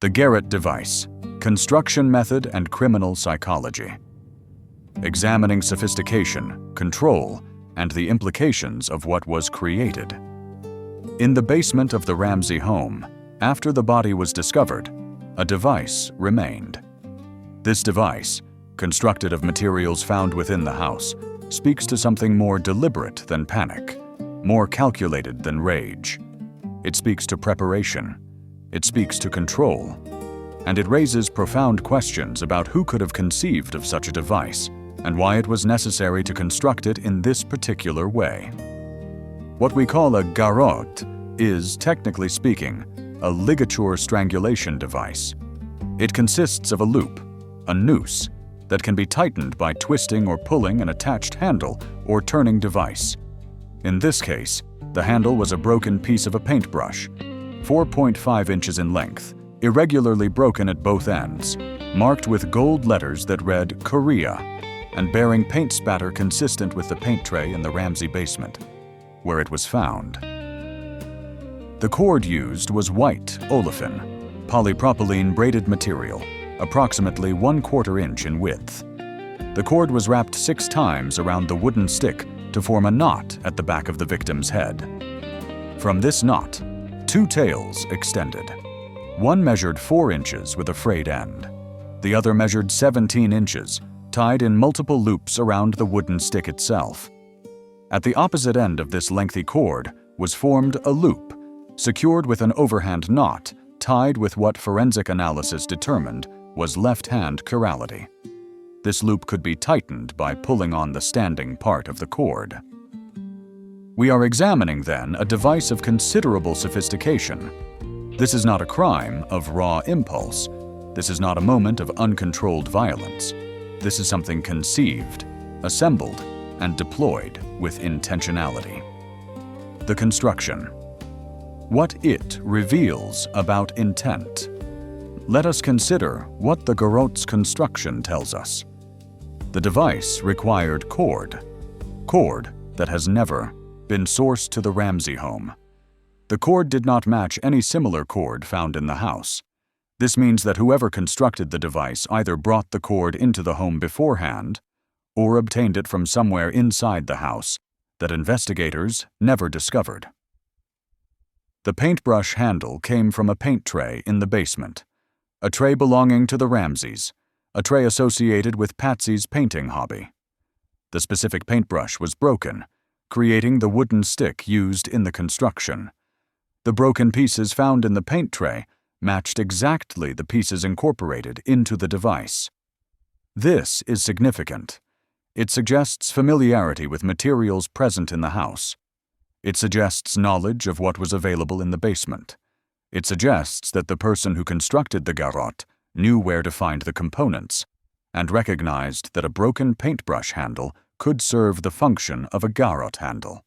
The garrote device, construction method and criminal psychology. Examining sophistication, control, and the implications of what was created. In the basement of the Ramsey home, after the body was discovered, a device remained. This device, constructed of materials found within the house, speaks to something more deliberate than panic, more calculated than rage. It speaks to preparation. It speaks to control. And it raises profound questions about who could have conceived of such a device and why it was necessary to construct it in this particular way. What we call a garrote is, technically speaking, a ligature strangulation device. It consists of a loop, a noose, that can be tightened by twisting or pulling an attached handle or turning device. In this case, the handle was a broken piece of a paintbrush, 4.5 inches in length, irregularly broken at both ends, marked with gold letters that read Korea, and bearing paint spatter consistent with the paint tray in the Ramsey basement, where it was found. The cord used was white olefin, polypropylene braided material, approximately 1/4 inch in width. The cord was wrapped 6 times around the wooden stick to form a knot at the back of the victim's head. From this knot, 2 tails extended. One measured 4 inches with a frayed end. The other measured 17 inches, tied in multiple loops around the wooden stick itself. At the opposite end of this lengthy cord was formed a loop, secured with an overhand knot, tied with what forensic analysis determined was left-hand chirality. This loop could be tightened by pulling on the standing part of the cord. We are examining, then, a device of considerable sophistication. This is not a crime of raw impulse. This is not a moment of uncontrolled violence. This is something conceived, assembled, and deployed with intentionality. The construction. What it reveals about intent. Let us consider what the garrote's construction tells us. The device required cord that has never been sourced to the Ramsey home. The cord did not match any similar cord found in the house. This means that whoever constructed the device either brought the cord into the home beforehand or obtained it from somewhere inside the house that investigators never discovered. The paintbrush handle came from a paint tray in the basement, a tray belonging to the Ramseys, a tray associated with Patsy's painting hobby. The specific paintbrush was broken, creating the wooden stick used in the construction. The broken pieces found in the paint tray matched exactly the pieces incorporated into the device. This is significant. It suggests familiarity with materials present in the house. It suggests knowledge of what was available in the basement. It suggests that the person who constructed the garrote knew where to find the components and recognized that a broken paintbrush handle could serve the function of a garrote handle.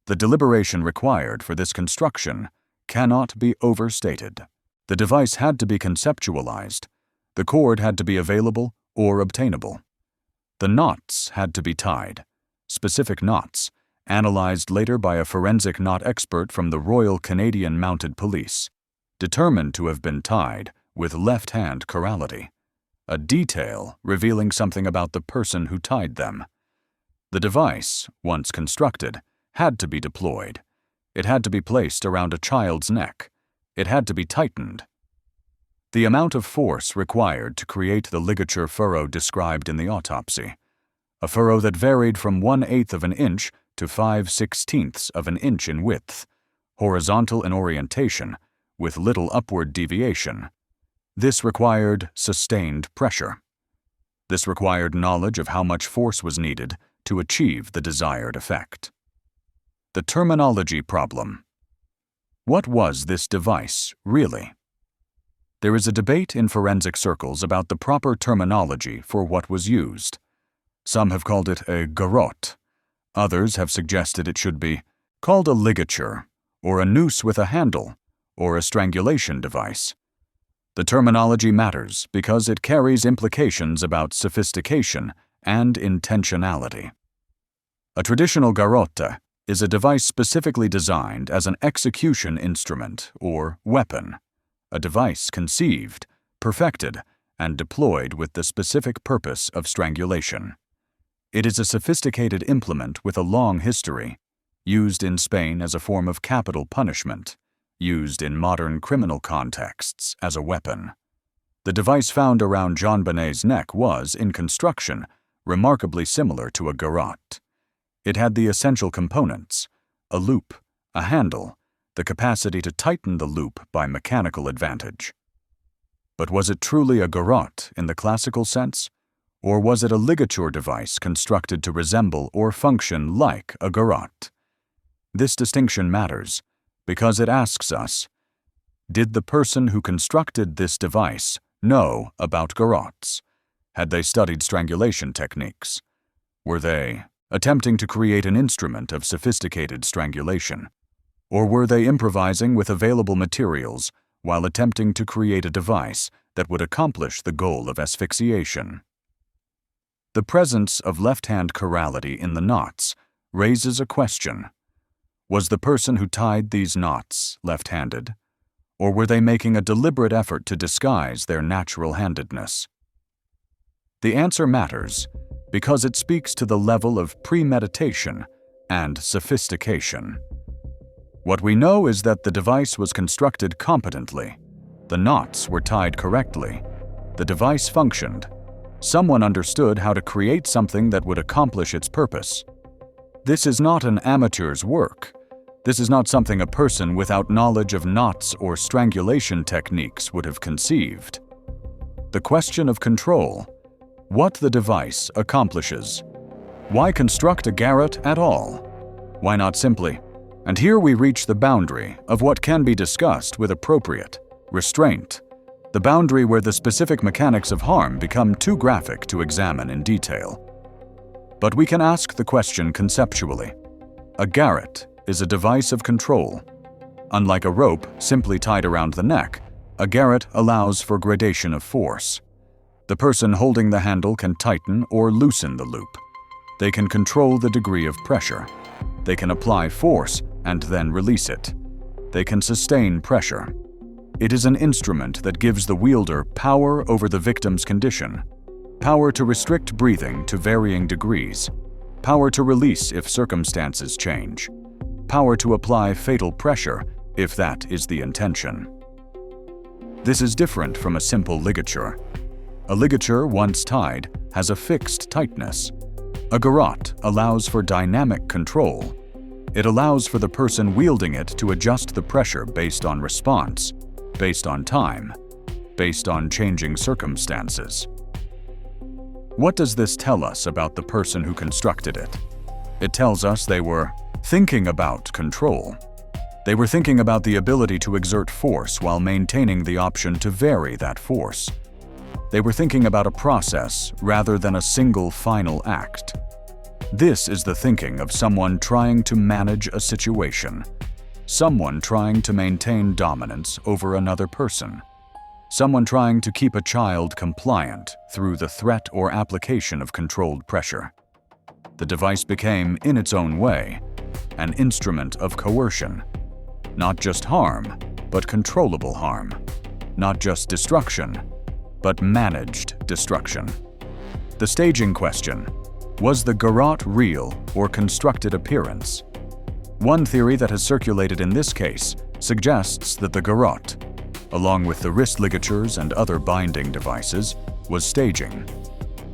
The deliberation required for this construction cannot be overstated. The device had to be conceptualized. The cord had to be available or obtainable. The knots had to be tied, specific knots, analyzed later by a forensic knot expert from the Royal Canadian Mounted Police, determined to have been tied with left-hand chirality, a detail revealing something about the person who tied them. The device, once constructed, had to be deployed. It had to be placed around a child's neck. It had to be tightened. The amount of force required to create the ligature furrow described in the autopsy, a furrow that varied from 1/8 of an inch to 5/16 of an inch in width, horizontal in orientation, with little upward deviation. This required sustained pressure. This required knowledge of how much force was needed to achieve the desired effect. The terminology problem. What was this device, really? There is a debate in forensic circles about the proper terminology for what was used. Some have called it a garrote. Others have suggested it should be called a ligature, or a noose with a handle, or a strangulation device. The terminology matters because it carries implications about sophistication and intentionality. A traditional garrote is a device specifically designed as an execution instrument or weapon, a device conceived, perfected, and deployed with the specific purpose of strangulation. It is a sophisticated implement with a long history, used in Spain as a form of capital punishment, used in modern criminal contexts as a weapon. The device found around JonBenet's neck was, in construction, remarkably similar to a garrote. It had the essential components: a loop, a handle, the capacity to tighten the loop by mechanical advantage. But was it truly a garrote in the classical sense? Or was it a ligature device constructed to resemble or function like a garrote? This distinction matters because it asks us, did the person who constructed this device know about garrotes? Had they studied strangulation techniques? Were they attempting to create an instrument of sophisticated strangulation? Or were they improvising with available materials while attempting to create a device that would accomplish the goal of asphyxiation? The presence of left-hand chirality in the knots raises a question. Was the person who tied these knots left-handed? Or were they making a deliberate effort to disguise their natural-handedness? The answer matters because it speaks to the level of premeditation and sophistication. What we know is that the device was constructed competently. The knots were tied correctly. The device functioned. Someone understood how to create something that would accomplish its purpose. This is not an amateur's work. This is not something a person without knowledge of knots or strangulation techniques would have conceived. The question of control: what the device accomplishes. Why construct a garrote at all? Why not simply? And here we reach the boundary of what can be discussed with appropriate restraint, the boundary where the specific mechanics of harm become too graphic to examine in detail. But we can ask the question conceptually. A garrote is a device of control. Unlike a rope simply tied around the neck, a garrote allows for gradation of force. The person holding the handle can tighten or loosen the loop. They can control the degree of pressure. They can apply force and then release it. They can sustain pressure. It is an instrument that gives the wielder power over the victim's condition, power to restrict breathing to varying degrees, power to release if circumstances change, power to apply fatal pressure if that is the intention. This is different from a simple ligature. A ligature, once tied, has a fixed tightness. A garrote allows for dynamic control. It allows for the person wielding it to adjust the pressure based on response, based on time, based on changing circumstances. What does this tell us about the person who constructed it? It tells us they were thinking about control. They were thinking about the ability to exert force while maintaining the option to vary that force. They were thinking about a process rather than a single final act. This is the thinking of someone trying to manage a situation, someone trying to maintain dominance over another person, someone trying to keep a child compliant through the threat or application of controlled pressure. The device became, in its own way, an instrument of coercion. Not just harm, but controllable harm. Not just destruction, but managed destruction. The staging question: was the garrote real or constructed appearance? One theory that has circulated in this case suggests that the garrote, along with the wrist ligatures and other binding devices, was staging.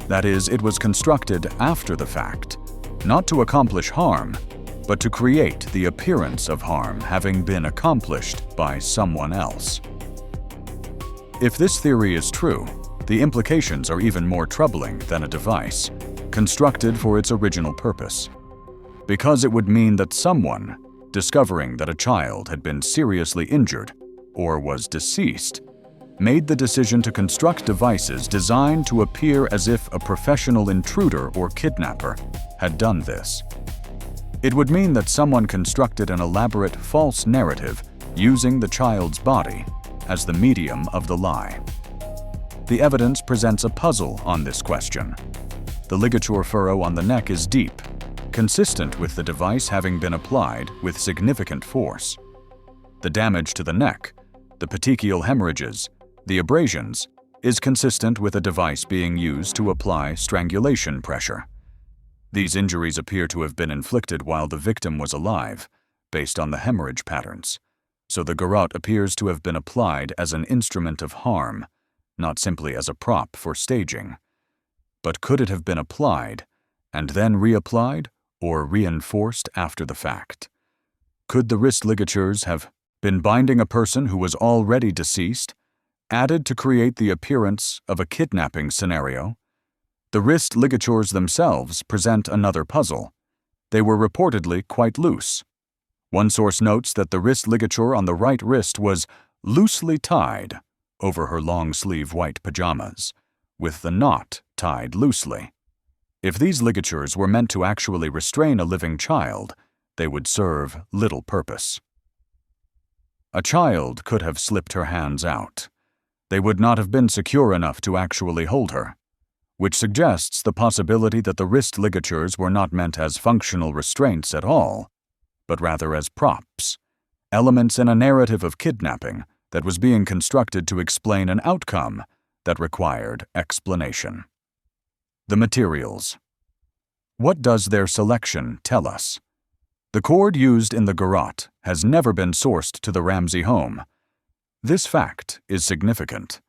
That is, it was constructed after the fact, not to accomplish harm, but to create the appearance of harm having been accomplished by someone else. If this theory is true, the implications are even more troubling than a device constructed for its original purpose, because it would mean that someone, discovering that a child had been seriously injured or was deceased, made the decision to construct devices designed to appear as if a professional intruder or kidnapper had done this. It would mean that someone constructed an elaborate false narrative using the child's body as the medium of the lie. The evidence presents a puzzle on this question. The ligature furrow on the neck is deep, consistent with the device having been applied with significant force. The damage to the neck, the petechial hemorrhages, the abrasions, is consistent with a device being used to apply strangulation pressure. These injuries appear to have been inflicted while the victim was alive, based on the hemorrhage patterns, so the garrote appears to have been applied as an instrument of harm, not simply as a prop for staging. But could it have been applied, and then reapplied, or reinforced after the fact? Could the wrist ligatures have been binding a person who was already deceased, added to create the appearance of a kidnapping scenario? The wrist ligatures themselves present another puzzle. They were reportedly quite loose. One source notes that the wrist ligature on the right wrist was loosely tied over her long-sleeve white pajamas, with the knot tied loosely. If these ligatures were meant to actually restrain a living child, they would serve little purpose. A child could have slipped her hands out. They would not have been secure enough to actually hold her, which suggests the possibility that the wrist ligatures were not meant as functional restraints at all, but rather as props, elements in a narrative of kidnapping that was being constructed to explain an outcome that required explanation. The materials. What does their selection tell us? The cord used in the garrote has never been sourced to the Ramsey home. This fact is significant.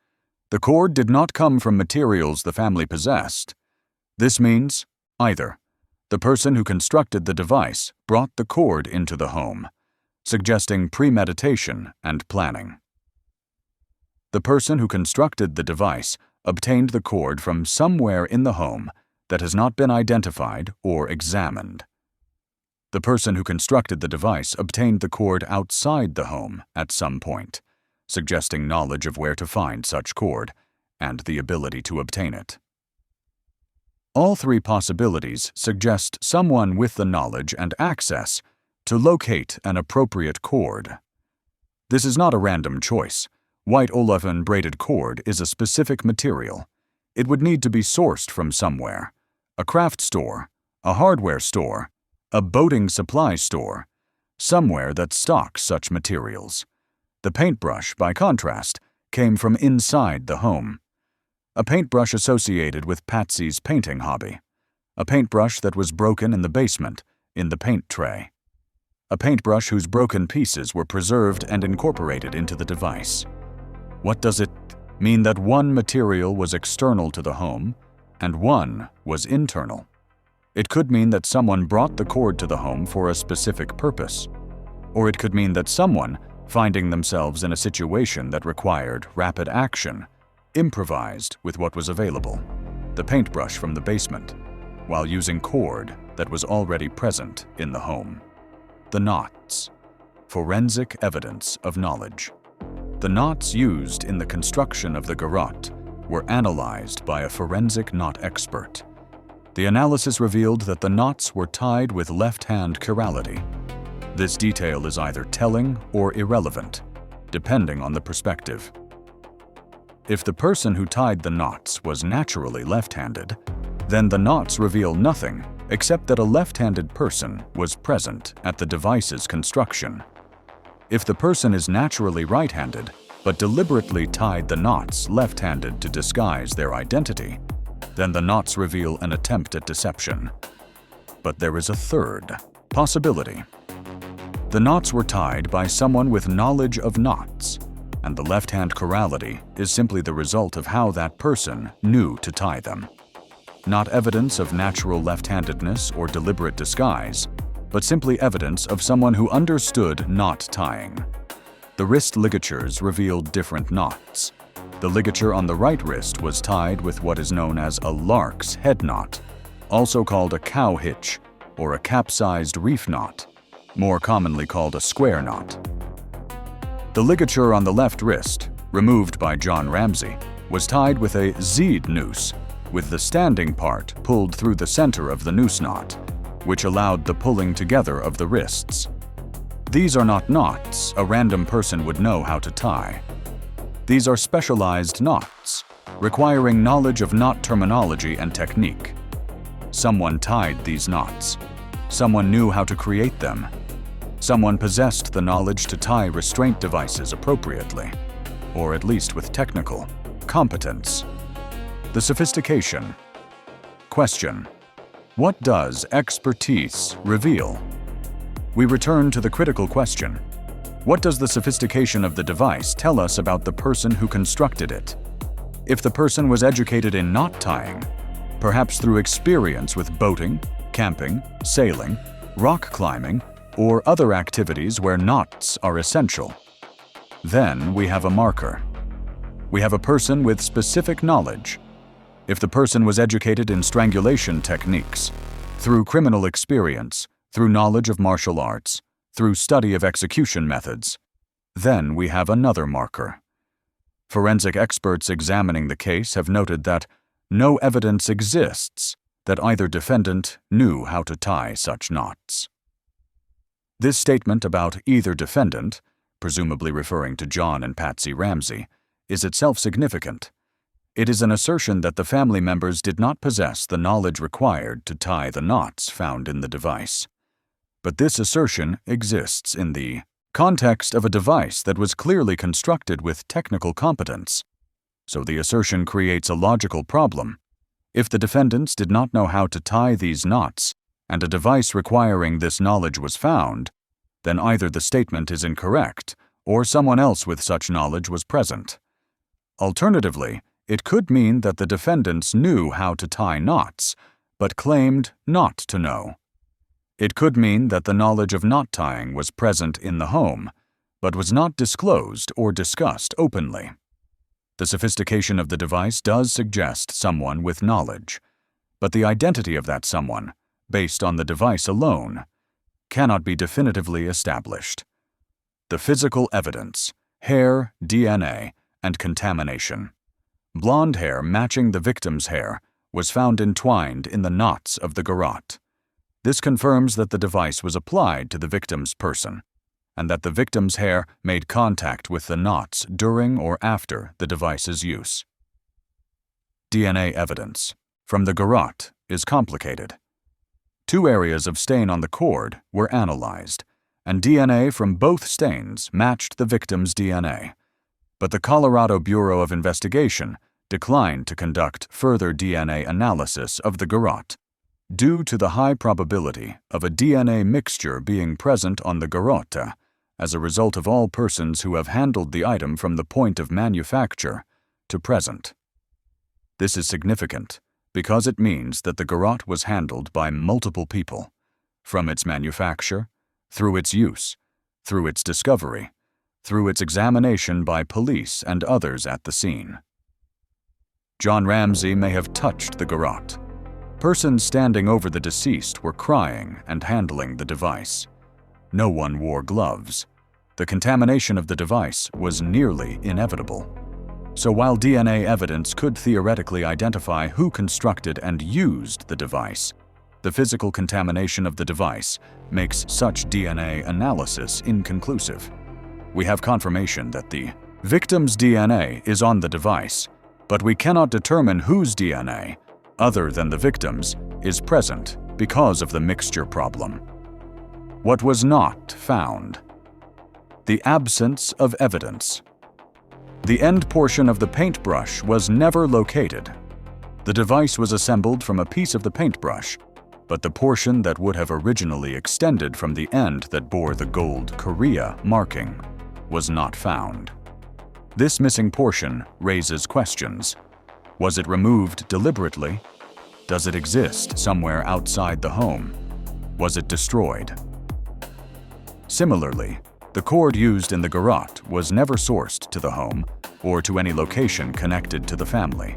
The cord did not come from materials the family possessed. This means either the person who constructed the device brought the cord into the home, suggesting premeditation and planning. The person who constructed the device obtained the cord from somewhere in the home that has not been identified or examined. The person who constructed the device obtained the cord outside the home at some point, suggesting knowledge of where to find such cord and the ability to obtain it. All three possibilities suggest someone with the knowledge and access to locate an appropriate cord. This is not a random choice. White olefin braided cord is a specific material. It would need to be sourced from somewhere: a craft store, a hardware store, a boating supply store, somewhere that stocks such materials. The paintbrush, by contrast, came from inside the home. A paintbrush associated with Patsy's painting hobby. A paintbrush that was broken in the basement, in the paint tray. A paintbrush whose broken pieces were preserved and incorporated into the device. What does it mean that one material was external to the home and one was internal? It could mean that someone brought the cord to the home for a specific purpose. Or it could mean that someone, finding themselves in a situation that required rapid action, improvised with what was available, the paintbrush from the basement, while using cord that was already present in the home. The knots. Forensic evidence of knowledge. The knots used in the construction of the garrote were analyzed by a forensic knot expert. The analysis revealed that the knots were tied with left-hand chirality. This detail is either telling or irrelevant, depending on the perspective. If the person who tied the knots was naturally left-handed, then the knots reveal nothing except that a left-handed person was present at the device's construction. If the person is naturally right-handed, but deliberately tied the knots left-handed to disguise their identity, then the knots reveal an attempt at deception. But there is a third possibility. The knots were tied by someone with knowledge of knots, and the left-hand chirality is simply the result of how that person knew to tie them. Not evidence of natural left-handedness or deliberate disguise, but simply evidence of someone who understood knot tying. The wrist ligatures revealed different knots. The ligature on the right wrist was tied with what is known as a lark's head knot, also called a cow hitch or a capsized reef knot, more commonly called a square knot. The ligature on the left wrist, removed by John Ramsey, was tied with a zed noose, with the standing part pulled through the center of the noose knot, which allowed the pulling together of the wrists. These are not knots a random person would know how to tie. These are specialized knots, requiring knowledge of knot terminology and technique. Someone tied these knots. Someone knew how to create them. Someone possessed the knowledge to tie restraint devices appropriately, or at least with technical competence. The sophistication. Question: what does expertise reveal? We return to the critical question: what does the sophistication of the device tell us about the person who constructed it? If the person was educated in knot tying, perhaps through experience with boating, camping, sailing, rock climbing, or other activities where knots are essential, then we have a marker. We have a person with specific knowledge. If the person was educated in strangulation techniques, through criminal experience, through knowledge of martial arts, through study of execution methods, then we have another marker. Forensic experts examining the case have noted that no evidence exists that either defendant knew how to tie such knots. This statement about either defendant, presumably referring to John and Patsy Ramsey, is itself significant. It is an assertion that the family members did not possess the knowledge required to tie the knots found in the device. But this assertion exists in the context of a device that was clearly constructed with technical competence. So the assertion creates a logical problem. If the defendants did not know how to tie these knots, and a device requiring this knowledge was found, then either the statement is incorrect, or someone else with such knowledge was present. Alternatively, it could mean that the defendants knew how to tie knots, but claimed not to know. It could mean that the knowledge of knot tying was present in the home, but was not disclosed or discussed openly. The sophistication of the device does suggest someone with knowledge, but the identity of that someone, based on the device alone, cannot be definitively established. The physical evidence, hair, DNA, and contamination. Blonde hair matching the victim's hair was found entwined in the knots of the garrote. This confirms that the device was applied to the victim's person, and that the victim's hair made contact with the knots during or after the device's use. DNA evidence from the garrote is complicated. 2 areas of stain on the cord were analyzed, and DNA from both stains matched the victim's DNA. But the Colorado Bureau of Investigation declined to conduct further DNA analysis of the garrote, due to the high probability of a DNA mixture being present on the garrote as a result of all persons who have handled the item from the point of manufacture to present. This is significant because it means that the garrote was handled by multiple people, from its manufacture, through its use, through its discovery, through its examination by police and others at the scene. John Ramsey may have touched the garrote. Persons standing over the deceased were crying and handling the device. No one wore gloves. The contamination of the device was nearly inevitable. So while DNA evidence could theoretically identify who constructed and used the device, the physical contamination of the device makes such DNA analysis inconclusive. We have confirmation that the victim's DNA is on the device, but we cannot determine whose DNA, other than the victim's, is present because of the mixture problem. What was not found? The absence of evidence. The end portion of the paintbrush was never located. The device was assembled from a piece of the paintbrush, but the portion that would have originally extended from the end that bore the gold Korea marking was not found. This missing portion raises questions. Was it removed deliberately? Does it exist somewhere outside the home? Was it destroyed? Similarly, the cord used in the garrote was never sourced to the home or to any location connected to the family.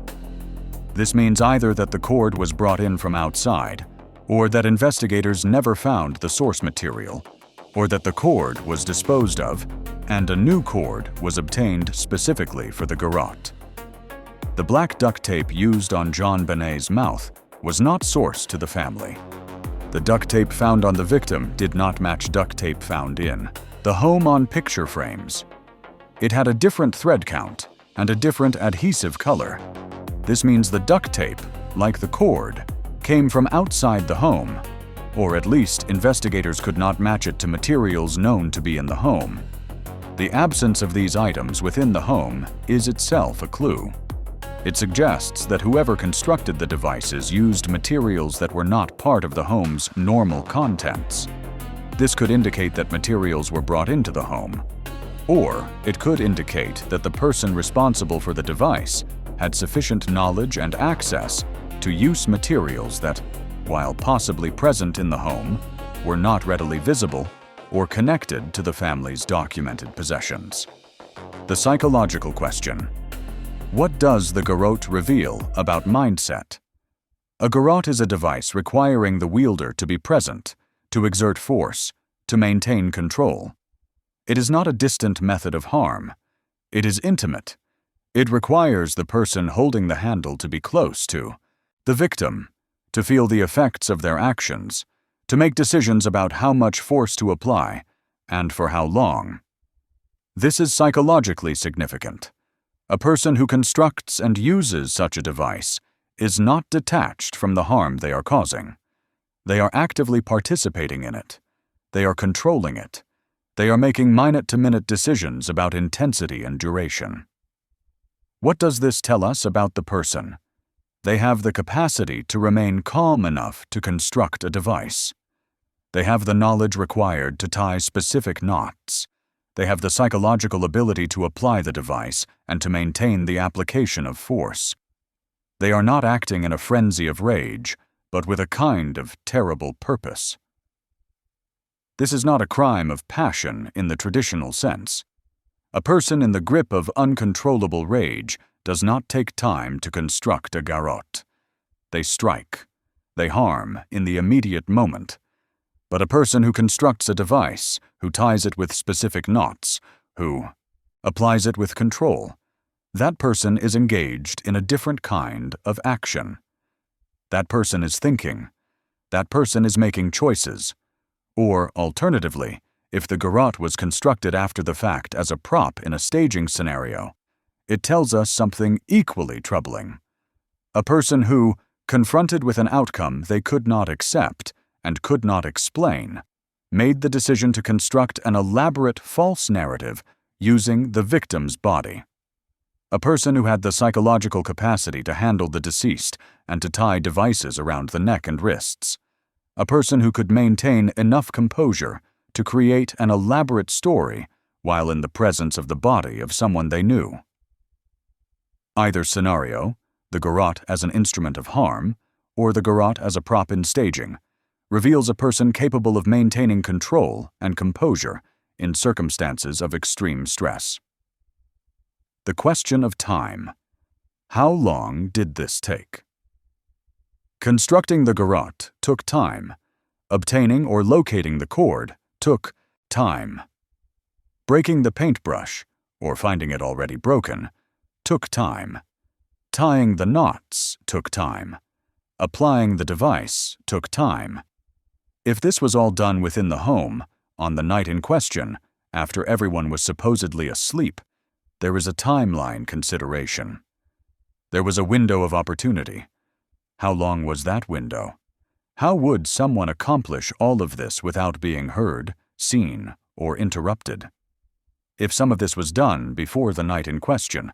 This means either that the cord was brought in from outside, or that investigators never found the source material, or that the cord was disposed of and a new cord was obtained specifically for the garrote. The black duct tape used on JonBenet's mouth was not sourced to the family. The duct tape found on the victim did not match duct tape found in the home on picture frames. It had a different thread count and a different adhesive color. This means the duct tape, like the cord, came from outside the home, or at least investigators could not match it to materials known to be in the home. The absence of these items within the home is itself a clue. It suggests that whoever constructed the devices used materials that were not part of the home's normal contents. This could indicate that materials were brought into the home. Or it could indicate that the person responsible for the device had sufficient knowledge and access to use materials that, while possibly present in the home, were not readily visible or connected to the family's documented possessions. The psychological question. What does the garrote reveal about mindset? A garrote is a device requiring the wielder to be present, to exert force, to maintain control. It is not a distant method of harm. It is intimate. It requires the person holding the handle to be close to the victim, to feel the effects of their actions, to make decisions about how much force to apply and for how long. This is psychologically significant. A person who constructs and uses such a device is not detached from the harm they are causing. They are actively participating in it. They are controlling it. They are making minute-to-minute decisions about intensity and duration. What does this tell us about the person? They have the capacity to remain calm enough to construct a device. They have the knowledge required to tie specific knots. They have the psychological ability to apply the device and to maintain the application of force. They are not acting in a frenzy of rage, but with a kind of terrible purpose. This is not a crime of passion in the traditional sense. A person in the grip of uncontrollable rage does not take time to construct a garrote. They strike. They harm in the immediate moment. But a person who constructs a device, who ties it with specific knots, who applies it with control, that person is engaged in a different kind of action. That person is thinking. That person is making choices. Or, alternatively, if the garrote was constructed after the fact as a prop in a staging scenario, it tells us something equally troubling. A person who, confronted with an outcome they could not accept and could not explain, made the decision to construct an elaborate false narrative using the victim's body. A person who had the psychological capacity to handle the deceased and to tie devices around the neck and wrists. A person who could maintain enough composure to create an elaborate story while in the presence of the body of someone they knew. Either scenario, the garrote as an instrument of harm, or the garrote as a prop in staging, reveals a person capable of maintaining control and composure in circumstances of extreme stress. The question of time. How long did this take? Constructing the garrote took time. Obtaining or locating the cord took time. Breaking the paintbrush, or finding it already broken, took time. Tying the knots took time. Applying the device took time. If this was all done within the home, on the night in question, after everyone was supposedly asleep, there is a timeline consideration. There was a window of opportunity. How long was that window? How would someone accomplish all of this without being heard, seen, or interrupted? If some of this was done before the night in question,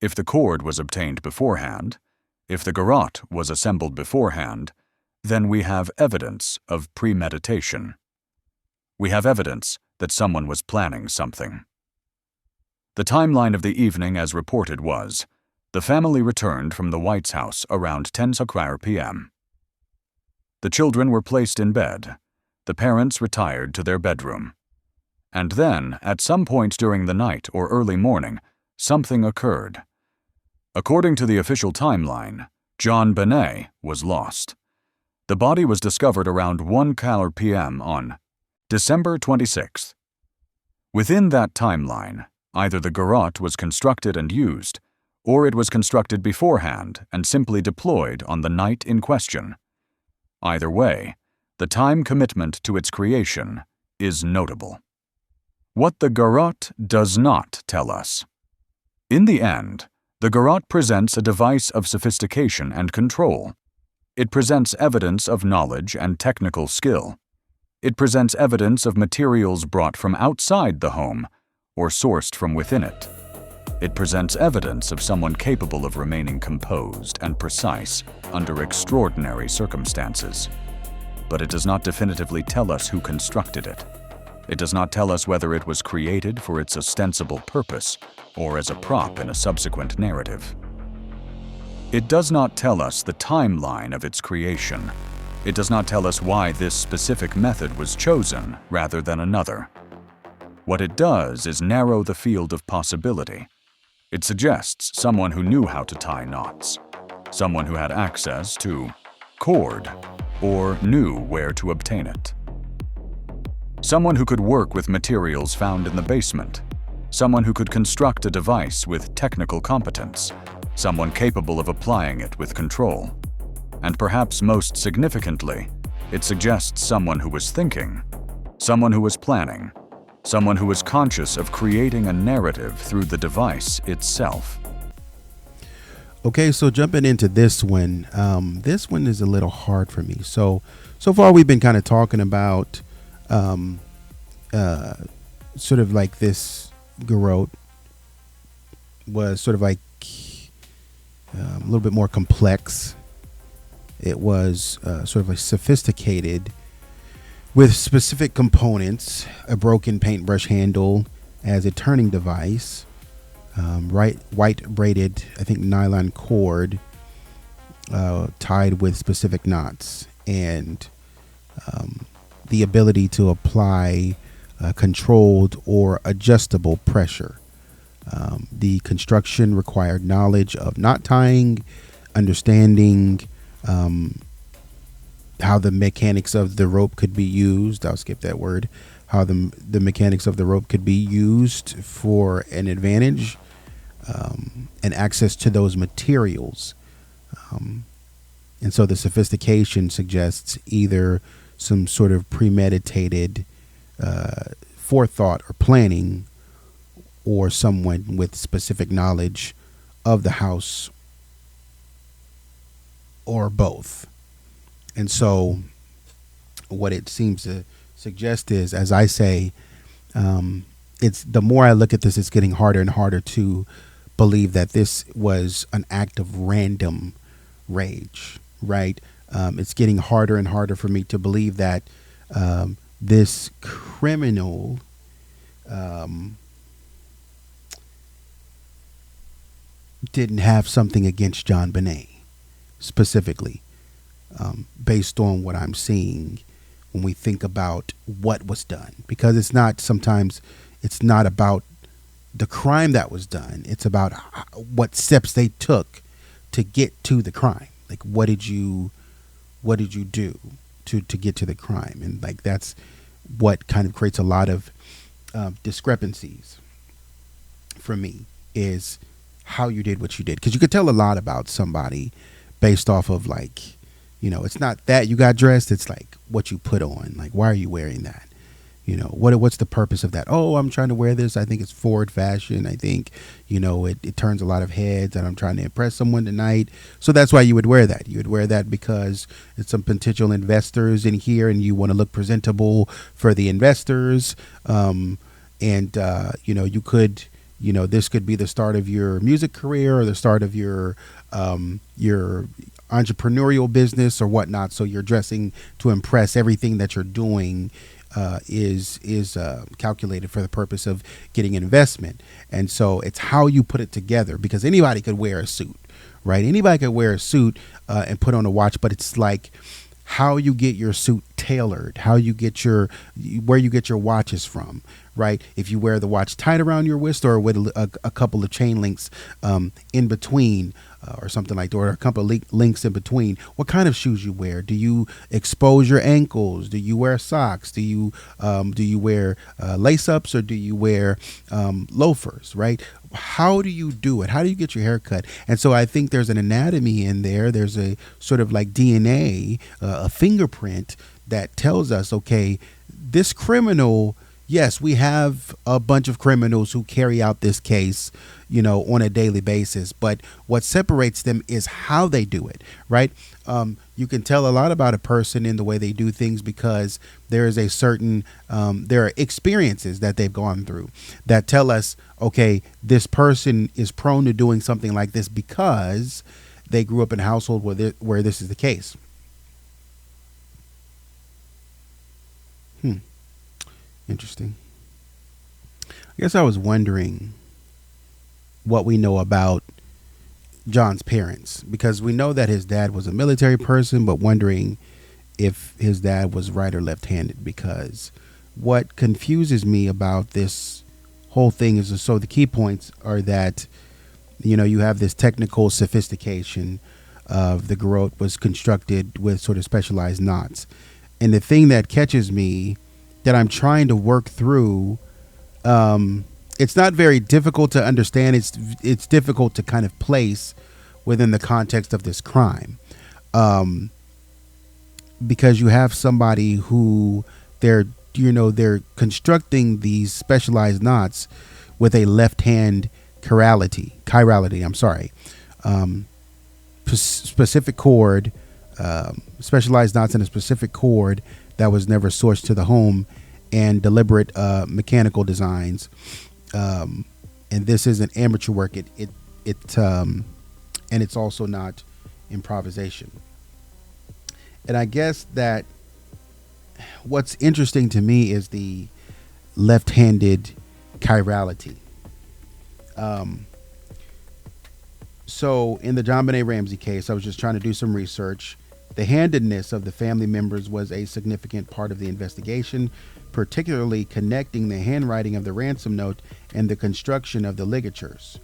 if the cord was obtained beforehand, if the garrote was assembled beforehand, then we have evidence of premeditation. We have evidence that someone was planning something. The timeline of the evening as reported was, the family returned from the White's house around 10:00 p.m. The children were placed in bed. The parents retired to their bedroom. And then, at some point during the night or early morning, something occurred. According to the official timeline, JonBenet was lost. The body was discovered around 1:00 p.m. on December 26th. Within that timeline, either the garrote was constructed and used, or it was constructed beforehand and simply deployed on the night in question. Either way, the time commitment to its creation is notable. What the garrote does not tell us. In the end, the garrote presents a device of sophistication and control. It presents evidence of knowledge and technical skill. It presents evidence of materials brought from outside the home or sourced from within it. It presents evidence of someone capable of remaining composed and precise under extraordinary circumstances. But it does not definitively tell us who constructed it. It does not tell us whether it was created for its ostensible purpose or as a prop in a subsequent narrative. It does not tell us the timeline of its creation. It does not tell us why this specific method was chosen rather than another. What it does is narrow the field of possibility. It suggests someone who knew how to tie knots, someone who had access to cord or knew where to obtain it. Someone who could work with materials found in the basement, someone who could construct a device with technical competence, someone capable of applying it with control. And perhaps most significantly, it suggests someone who was thinking, someone who was planning, someone who was conscious of creating a narrative through the device itself. Okay, so jumping into this one is a little hard for me. So far we've been kind of talking about sort of like this garrote was sort of like a little bit more complex. It was sort of like sophisticated with specific components, a broken paintbrush handle as a turning device, white braided, I think, nylon cord tied with specific knots, and the ability to apply controlled or adjustable pressure. The construction required knowledge of knot tying, understanding how the mechanics of the rope could be used. I'll skip that word. How the mechanics of the rope could be used for an advantage, and access to those materials. And so the sophistication suggests either some sort of premeditated forethought or planning, or someone with specific knowledge of the house, or both. And so what it seems to suggest is, as I say, it's the more I look at this, it's getting harder and harder to believe that this was an act of random rage, right? It's getting harder and harder for me to believe that this criminal didn't have something against JonBenet specifically, based on what I'm seeing when we think about what was done. Because it's not about the crime that was done. It's about what steps they took to get to the crime. Like, what did you do to get to the crime? And like, that's what kind of creates a lot of discrepancies for me, is how you did what you did. Because you could tell a lot about somebody based off of, like, you know, it's not that you got dressed, it's like what you put on. Like, why are you wearing that? You know, what's the purpose of that? Oh, I'm trying to wear this. I think it's forward fashion. I think, you know, it turns a lot of heads, and I'm trying to impress someone tonight. So that's why you would wear that. You would wear that because it's some potential investors in here, and you want to look presentable for the investors. You know, you could, you know, this could be the start of your music career, or the start of your entrepreneurial business or whatnot. So you're dressing to impress. Everything that you're doing is calculated for the purpose of getting investment. And so it's how you put it together, because anybody could wear a suit, right? Anybody could wear a suit and put on a watch, but it's like how you get your suit tailored, how you get where you get your watches from, right? If you wear the watch tied around your wrist, or with a couple of chain links in between, or something like that, or a couple of links in between. What kind of shoes you wear? Do you expose your ankles? Do you wear socks? Do you wear lace ups, or do you wear loafers, right? How do you do it? How do you get your hair cut? And so I think there's an anatomy in there. There's a sort of like DNA, a fingerprint that tells us, okay, this criminal yes, we have a bunch of criminals who carry out this case, on a daily basis. But what separates them is how they do it, right? You can tell a lot about a person in the way they do things because there is a certain, there are experiences that they've gone through that tell us, okay, this person is prone to doing something like this because they grew up in a household where this is the case. Interesting. I guess I was wondering what we know about John's parents, because we know that his dad was a military person, but wondering if his dad was right or left-handed, because what confuses me about this whole thing is, so the key points are that, you have this technical sophistication of the garrote was constructed with sort of specialized knots. And the thing that catches me that I'm trying to work through, it's not very difficult to understand. It's difficult to kind of place within the context of this crime, because you have somebody who they're constructing these specialized knots with a left hand chirality. I'm sorry, specific cord, specialized knots in a specific cord that was never sourced to the home, and deliberate mechanical designs. And this isn't amateur work. And it's also not improvisation. And I guess that what's interesting to me is the left-handed chirality. So in the JonBenet Ramsey case, I was just trying to do some research. The handedness of the family members was a significant part of the investigation, particularly connecting the handwriting of the ransom note and the construction of the ligatures.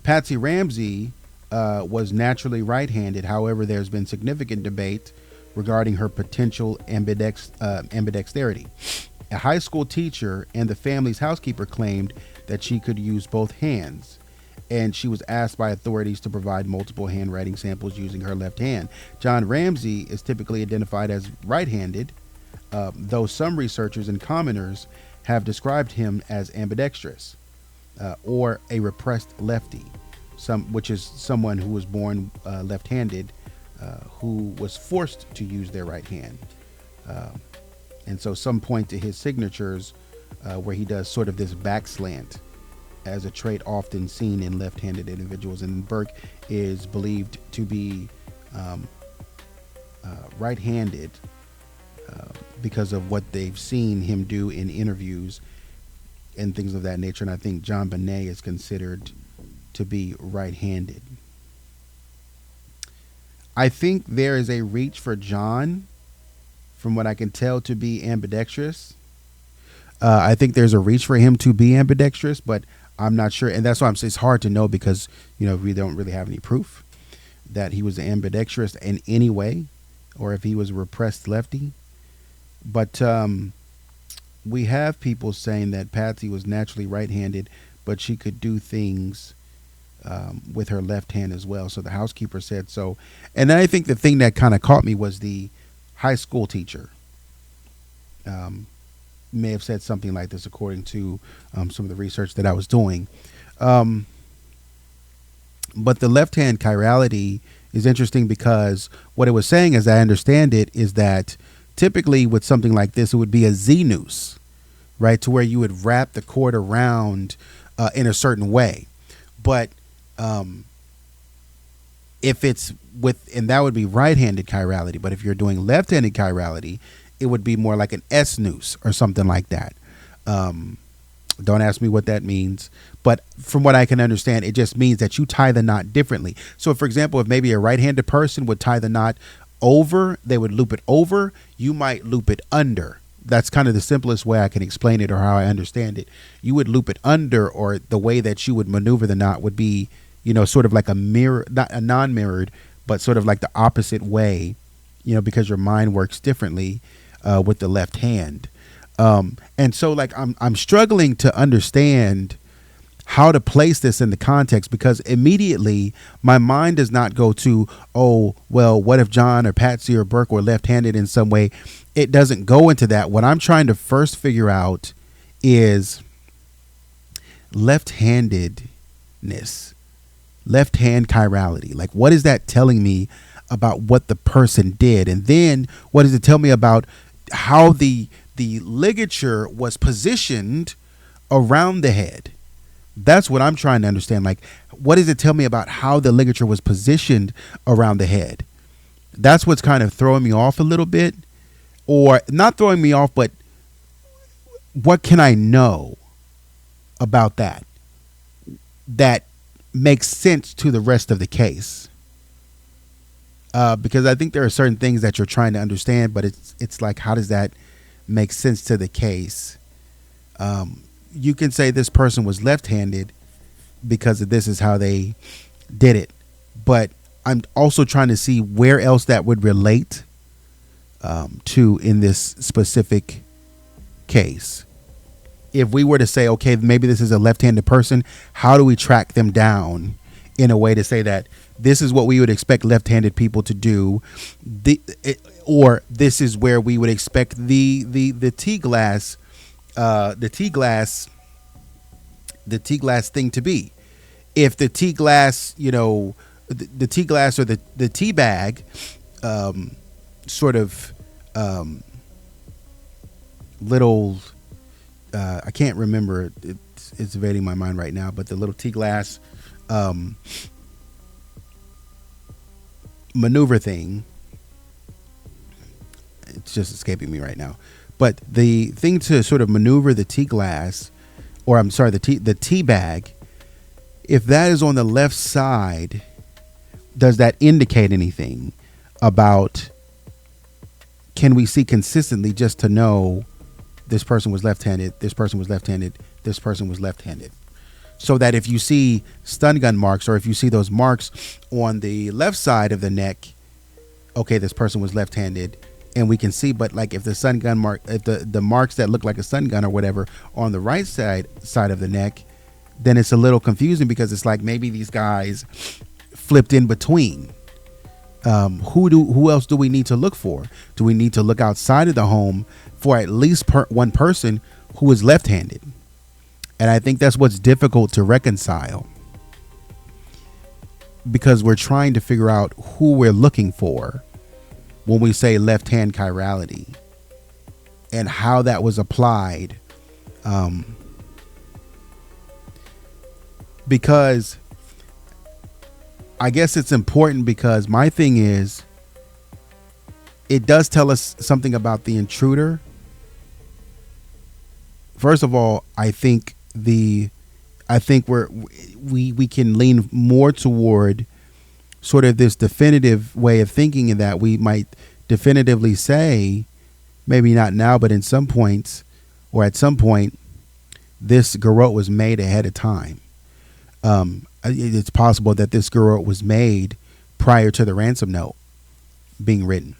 Patsy Ramsey was naturally right-handed. However, there's been significant debate regarding her potential ambidexterity. A high school teacher and the family's housekeeper claimed that she could use both hands, and she was asked by authorities to provide multiple handwriting samples using her left hand. John Ramsey is typically identified as right-handed, though some researchers and commoners have described him as ambidextrous, or a repressed lefty, which is someone who was born left-handed, who was forced to use their right hand. And so some point to his signatures where he does sort of this back slant as a trait often seen in left-handed individuals. And Burke is believed to be right-handed because of what they've seen him do in interviews and things of that nature. And I think JonBenet is considered to be right-handed. I think there is a reach for John, from what I can tell, to be ambidextrous. I think there's a reach for him to be ambidextrous, but I'm not sure. And that's why I'm saying it's hard to know, because, we don't really have any proof that he was ambidextrous in any way, or if he was a repressed lefty. But we have people saying that Patsy was naturally right-handed, but she could do things with her left hand as well. So the housekeeper said so. And then I think the thing that kind of caught me was the high school teacher may have said something like this, according to some of the research that I was doing. But the left hand chirality is interesting, because what it was saying, as I understand it, is that typically with something like this, it would be a Z noose, right? To where you would wrap the cord around in a certain way. But if it's and that would be right-handed chirality. But if you're doing left-handed chirality, it would be more like an S noose or something like that. Don't ask me what that means, but from what I can understand, it just means that you tie the knot differently. So, for example, if maybe a right-handed person would tie the knot over, they would loop it over, you might loop it under. That's kind of the simplest way I can explain it, or how I understand it. You would loop it under, or the way that you would maneuver the knot would be, sort of like a mirror, not a non-mirrored, but sort of like the opposite way, because your mind works differently with the left hand. And so like I'm struggling to understand how to place this in the context, because immediately my mind does not go to, oh, well, what if John or Patsy or Burke were left-handed in some way? It doesn't go into that. What I'm trying to first figure out is left-handedness, left hand chirality. Like, what is that telling me about what the person did? And then what does it tell me about how the ligature was positioned around the head? That's what I'm trying to understand. Like, what does it tell me about how the ligature was positioned around the head? That's what's kind of throwing me off a little bit, or not throwing me off, but what can I know about that makes sense to the rest of the case? Because I think there are certain things that you're trying to understand, but it's like, how does that make sense to the case? You can say this person was left-handed because of this is how they did it, but I'm also trying to see where else that would relate to in this specific case. If we were to say, okay, maybe this is a left-handed person, how do we track them down in a way to say that this is what we would expect left-handed people to do, or this is where we would expect the tea glass thing to be. If the tea glass, the tea glass or the tea bag, sort of little, I can't remember. It's evading my mind right now. But the little tea glass maneuver thing, it's just escaping me right now. But the thing to sort of maneuver the tea glass, or I'm sorry, the tea bag, if that is on the left side, does that indicate anything about, can we see consistently just to know this person was left-handed, this person was left-handed, this person was left-handed? So that if you see stun gun marks, or if you see those marks on the left side of the neck, okay, this person was left-handed, and we can see. But like, if the stun gun mark, if the marks that look like a stun gun or whatever on the right side of the neck, then it's a little confusing, because it's like maybe these guys flipped in between. Who else do we need to look for? Do we need to look outside of the home for at least one person who is left-handed? And I think that's what's difficult to reconcile, because we're trying to figure out who we're looking for when we say left-hand chirality, and how that was applied. Because I guess it's important, because my thing is, it does tell us something about the intruder. First of all, I think we can lean more toward sort of this definitive way of thinking, in that we might definitively say, maybe not now, but in some points, or at some point, this garrote was made ahead of time. It's possible that this garrote was made prior to the ransom note being written,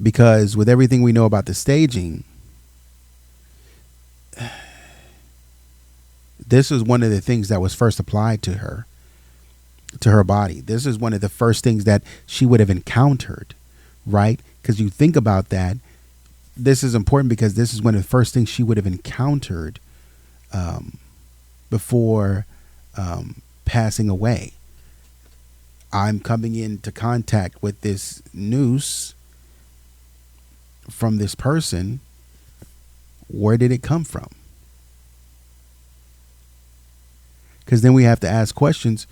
because with everything we know about the staging, this is one of the things that was first applied to her body. This is one of the first things that she would have encountered, right? Because you think about that, this is important, because this is one of the first things she would have encountered before passing away. I'm coming into contact with this noose from this person. Where did it come from? Because then we have to ask questions.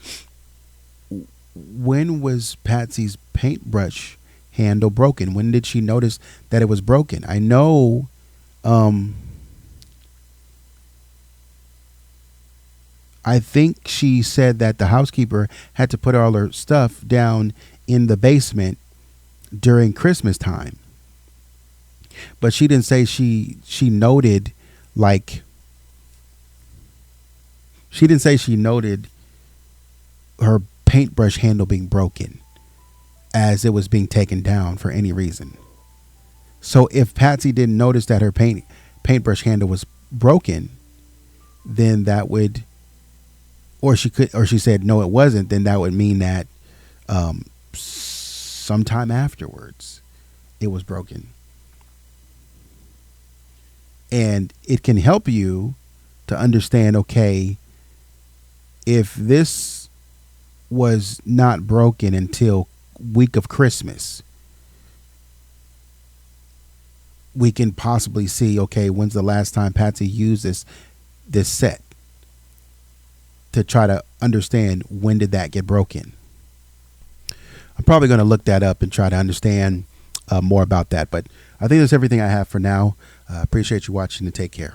When was Patsy's paintbrush handle broken? When did she notice that it was broken? I know I think she said that the housekeeper had to put all her stuff down in the basement during Christmas time. But she didn't say she noted, like, she didn't say she noted her paintbrush handle being broken as it was being taken down for any reason. So if Patsy didn't notice that her paintbrush handle was broken, then that would, or she said no it wasn't, then that would mean that sometime afterwards it was broken. And it can help you to understand, okay, if this was not broken until week of Christmas, we can possibly see, okay, when's the last time Patsy used this set, to try to understand when did that get broken. I'm probably going to look that up and try to understand more about that. But I think that's everything I have for now. Appreciate you watching, and take care.